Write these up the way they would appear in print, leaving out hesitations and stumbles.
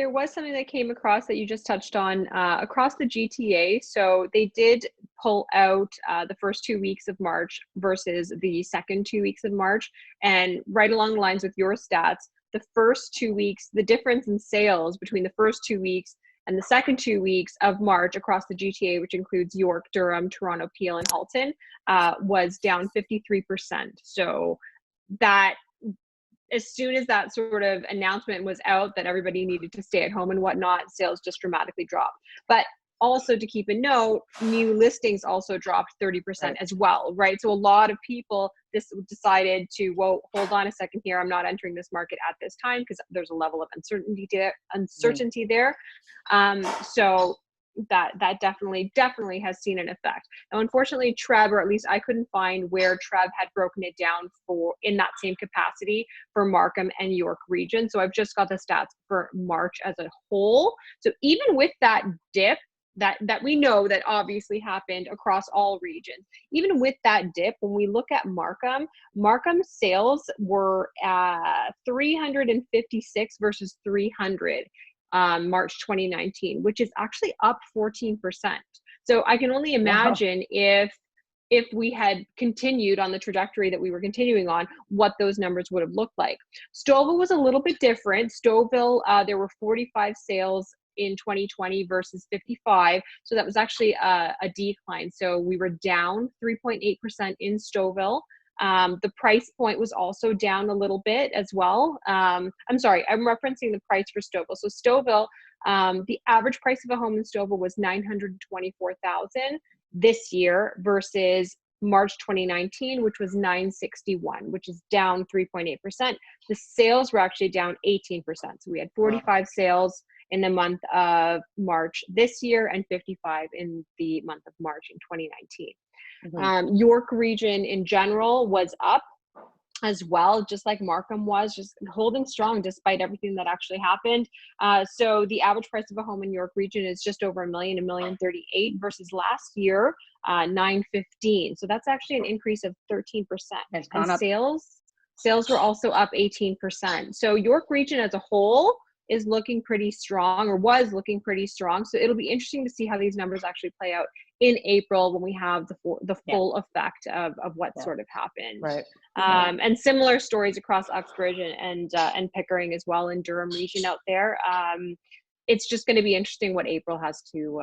There was something that came across that you just touched on across the GTA. So they did pull out the first 2 weeks of March versus the second 2 weeks of March. And right along the lines with your stats, the first 2 weeks, the difference in sales between the first 2 weeks and the second 2 weeks of March across the GTA, which includes York, Durham, Toronto, Peel, and Halton, was down 53%. So that as soon as that sort of announcement was out that everybody needed to stay at home and whatnot, sales just dramatically dropped. But also to keep a note, new listings also dropped 30% as well, right? So a lot of people decided to, well, hold on a second here. I'm not entering this market at this time because there's a level of uncertainty there. So that definitely has seen an effect. Now, unfortunately, Trev, or at least I couldn't find where Trev had broken it down for in that same capacity for Markham and York region. So I've just got the stats for March as a whole. So even with that dip, that we know that obviously happened across all regions. Even with that dip, when we look at Markham sales were 356 versus 300 March 2019, which is actually up 14%. So I can only imagine if we had continued on the trajectory that we were continuing on, what those numbers would have looked like. Stouffville was a little bit different. Stouffville, there were 45 sales in 2020 versus 55. So that was actually a decline. So we were down 3.8% in Stouffville. The price point was also down a little bit as well. I'm sorry, I'm referencing the price for Stouffville. So Stouffville, the average price of a home in Stouffville was $924,000 this year versus March 2019, which was $961, which is down 3.8%. The sales were actually down 18%. So we had 45 sales in the month of March this year and 55 in the month of March in 2019. Mm-hmm. York region in general was up as well, just like Markham was, just holding strong despite everything that actually happened. So the average price of a home in York region is just over $1,038,000 versus last year, $915. So that's actually an increase of 13%. It's gone up. Sales were also up 18%. So York region as a whole is looking pretty strong, or was looking pretty strong. So it'll be interesting to see how these numbers actually play out in April when we have the full effect of what sort of happened. Right. And similar stories across Uxbridge and Pickering as well in Durham region out there. It's just going to be interesting what April has to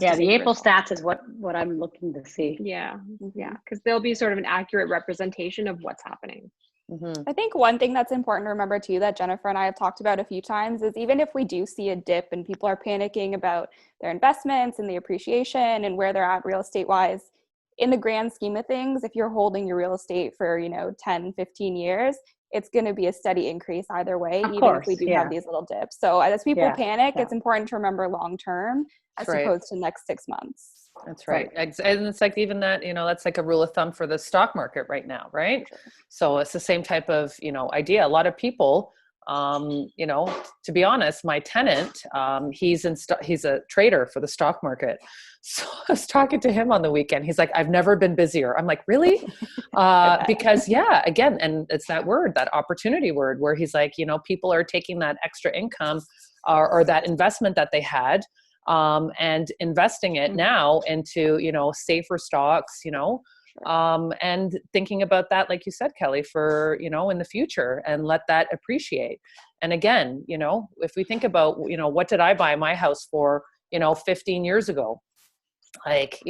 the April stats is what I'm looking to see. Yeah, because there'll be sort of an accurate representation of what's happening. Mm-hmm. I think one thing that's important to remember too, that Jennifer and I have talked about a few times, is even if we do see a dip and people are panicking about their investments and the appreciation and where they're at real estate wise, in the grand scheme of things, if you're holding your real estate for 10, 15 years, it's going to be a steady increase either way, if we do have these little dips. So as people panic, it's important to remember long term as opposed to next 6 months. That's right. And it's like even that, that's like a rule of thumb for the stock market right now, right? Sure. So it's the same type of, idea. A lot of people, to be honest, my tenant, he's a trader for the stock market. So I was talking to him on the weekend. He's like, I've never been busier. I'm like, really? Because again, and it's that word, that opportunity word, where he's like, people are taking that extra income or that investment that they had, and investing it now into, safer stocks, and thinking about that, like you said, Kelly, for, in the future, and let that appreciate. And again, if we think about, what did I buy my house for, 15 years ago? Like,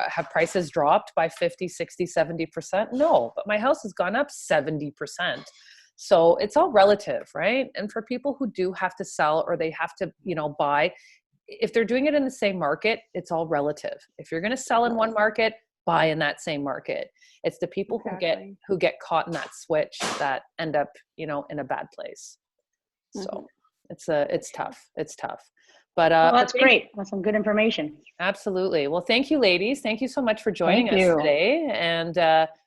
have prices dropped by 50, 60, 70%? No, but my house has gone up 70%. So it's all relative, right? And for people who do have to sell, or they have to, buy, if they're doing it in the same market, it's all relative. If you're going to sell in one market, buy in that same market. It's the people who get caught in that switch that end up, in a bad place. So it's tough. It's tough. But that's great. That's some good information. Absolutely. Well, thank you, ladies. Thank you so much for joining us today. And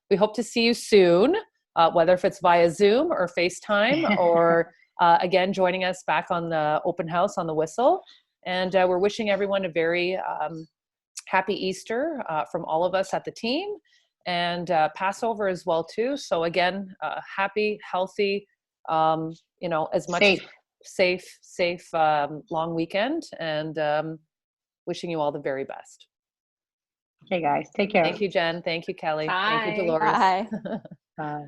we hope to see you soon, whether if it's via Zoom or FaceTime, or again, joining us back on the open house on the Whistle. And we're wishing everyone a very happy Easter from all of us at the team, and Passover as well too. So again, happy, healthy, as much safe long weekend, and wishing you all the very best. Okay, guys, take care. Thank you, Jen. Thank you, Kelly. Thank you, Bye. Dolores. Bye. Bye.